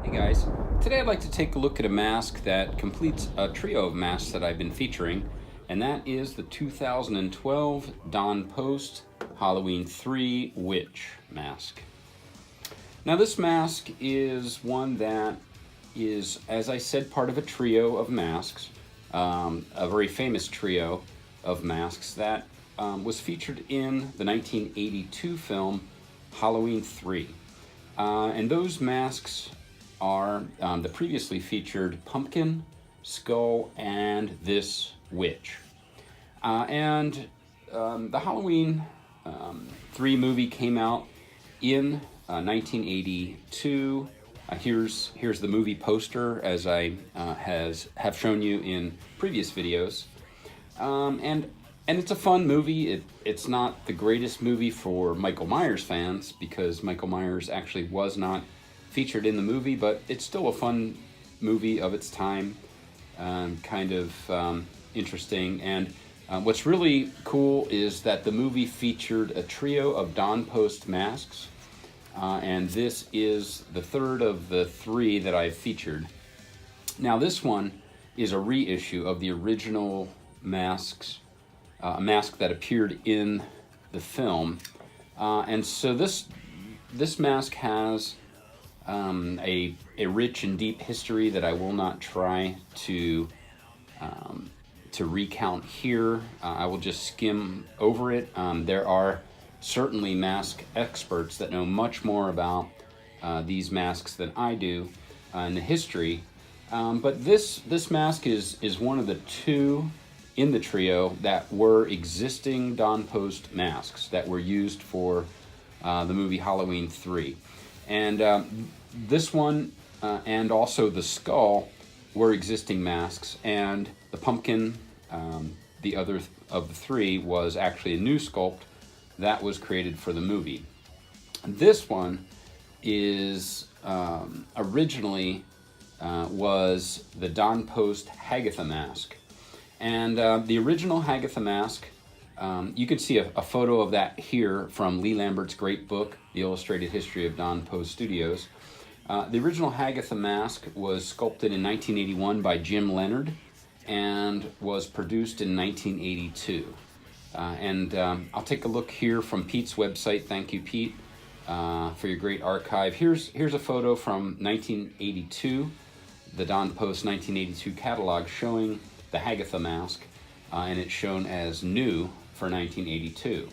Hey guys, today I'd like to take a look at a mask that completes a trio of masks that I've been featuring, and that is the 2012 Don Post Halloween 3 Witch mask. Now this mask is one that is, as I said, part of a trio of masks, a very famous trio of masks that was featured in the 1982 film Halloween 3. And those masks are the previously featured Pumpkin, Skull, and this Witch. The Halloween 3 movie came out in 1982. Here's the movie poster, as I have shown you in previous videos. And it's a fun movie. It's not the greatest movie for Michael Myers fans, because Michael Myers actually was not featured in the movie, but it's still a fun movie of its time, kind of interesting. And what's really cool is that the movie featured a trio of Don Post masks, and this is the third of the three that I've featured. Now this one is a reissue of the original masks, a mask that appeared in the film, and so this mask has a rich and deep history that I will not try to recount here. I will just skim over it. There are certainly mask experts that know much more about these masks than I do in the history. But this mask is one of the two in the trio that were existing Don Post masks that were used for the movie Halloween 3. And this one and also the Skull were existing masks, and the Pumpkin, the other of the three, was actually a new sculpt that was created for the movie. This one is originally was the Don Post Hagatha mask. And the original Hagatha mask, you can see a photo of that here from Lee Lambert's great book, The Illustrated History of Don Post Studios. The original Hagatha mask was sculpted in 1981 by Jim Leonard and was produced in 1982. I'll take a look here from Pete's website. Thank you, Pete, for your great archive. Here's a photo from 1982, the Don Post 1982 catalog showing the Hagatha mask, and it's shown as new for 1982.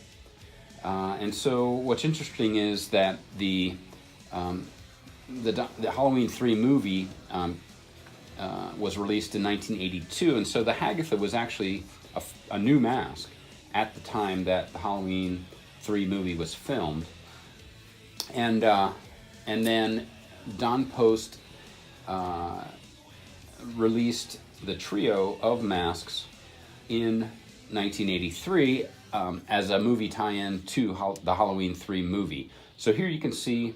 And so what's interesting is that the Halloween 3 movie was released in 1982, and so the Hagatha was actually a new mask at the time that the Halloween 3 movie was filmed. And then Don Post released the trio of masks in 1983 as a movie tie-in to the Halloween 3 movie. So here you can see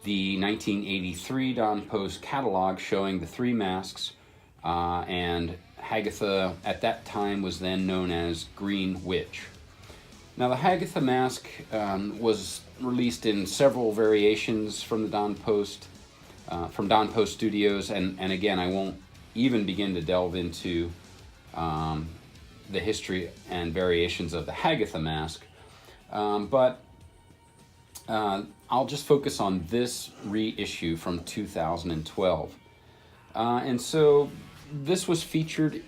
the 1983 Don Post catalog showing the three masks, and Hagatha at that time was then known as Green Witch. Now the Hagatha mask was released in several variations from the Don Post Studios, and again, I won't even begin to delve into the history and variations of the Hagatha mask, but I'll just focus on this reissue from 2012. And so this was featured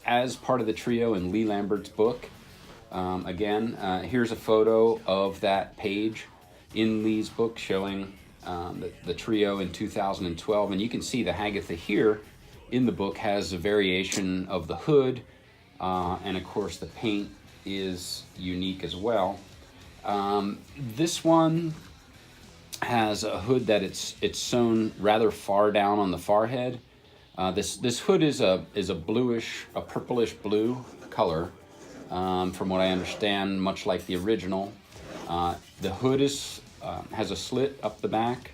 as part of the trio in Lee Lambert's book. Again, here's a photo of that page in Lee's book showing the trio in 2012, and you can see the Hagatha here in the book has a variation of the hood, and of course the paint is unique as well. This one has a hood that it's sewn rather far down on the forehead. This hood is a purplish blue color, from what I understand, much like the original. The hood has a slit up the back,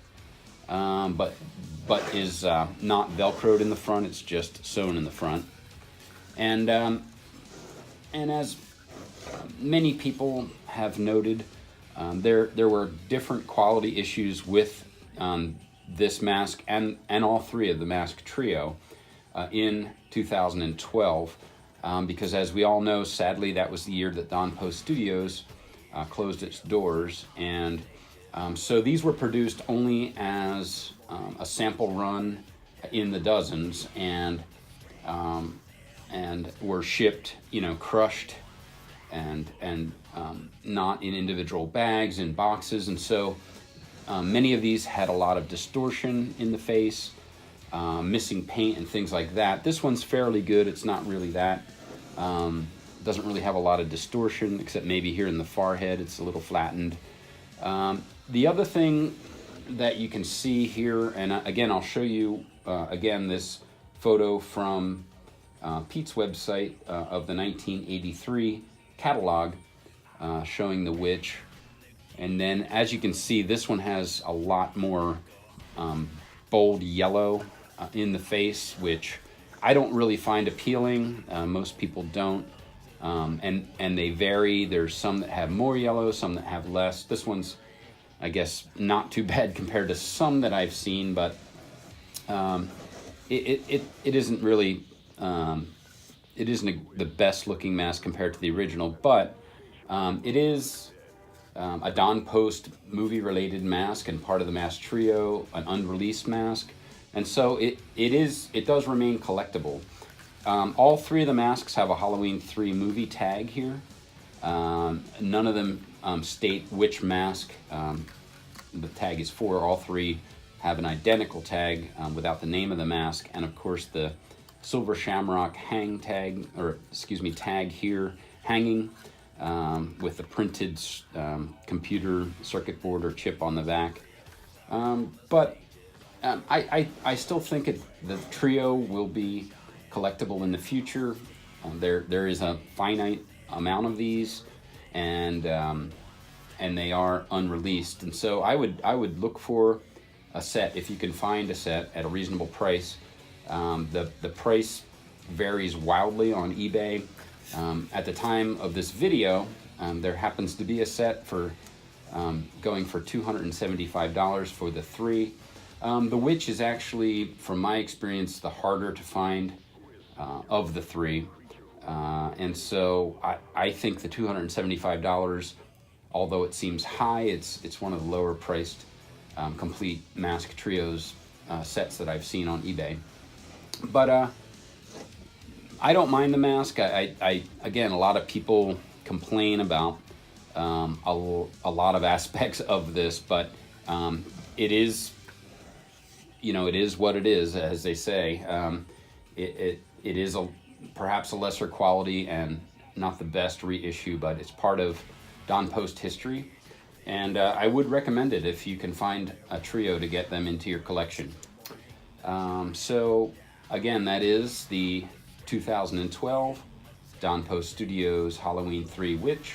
but is not Velcroed in the front. It's just sewn in the front. And as many people have noted, there were different quality issues with this mask and all three of the mask trio in 2012, because as we all know, sadly, that was the year that Don Post Studios closed its doors. And so these were produced only as a sample run in the dozens, and were shipped, crushed and not in individual bags, in boxes. And so many of these had a lot of distortion in the face, missing paint and things like that. This one's fairly good. It's not really that. Doesn't really have a lot of distortion, except maybe here in the forehead it's a little flattened. The other thing that you can see here, and again, I'll show you again this photo from Pete's website of the 1983 catalog showing the witch. And then, as you can see, this one has a lot more bold yellow in the face, which I don't really find appealing. Most people don't. And they vary. There's some that have more yellow, some that have less. This one's, I guess, not too bad compared to some that I've seen, but it isn't really, it isn't the best looking mask compared to the original, but it is a Don Post movie related mask and part of the mask trio, an unreleased mask. And so it does remain collectible. All three of the masks have a Halloween 3 movie tag here. None of them state which mask the tag is for. All three have an identical tag without the name of the mask, and of course the silver shamrock hang tag, or excuse me, tag here hanging with the printed computer circuit board or chip on the back. But I still think the trio will be collectible in the future. There is a finite amount of these, and they are unreleased. And so I would look for a set, if you can find a set at a reasonable price. The price varies wildly on eBay. At the time of this video, there happens to be a set for going for $275 for the three. The witch is actually, from my experience, the harder to find of the three. And so I think the $275, although it seems high, it's one of the lower priced complete mask trios sets that I've seen on eBay. But I don't mind the mask. Again, a lot of people complain about a lot of aspects of this, but it is, it is what it is, as they say. It is perhaps a lesser quality and not the best reissue, but it's part of Don Post history. And I would recommend it if you can find a trio to get them into your collection. So again, that is the 2012 Don Post Studios Halloween 3 Witch.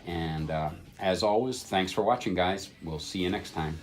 And as always, thanks for watching, guys. We'll see you next time.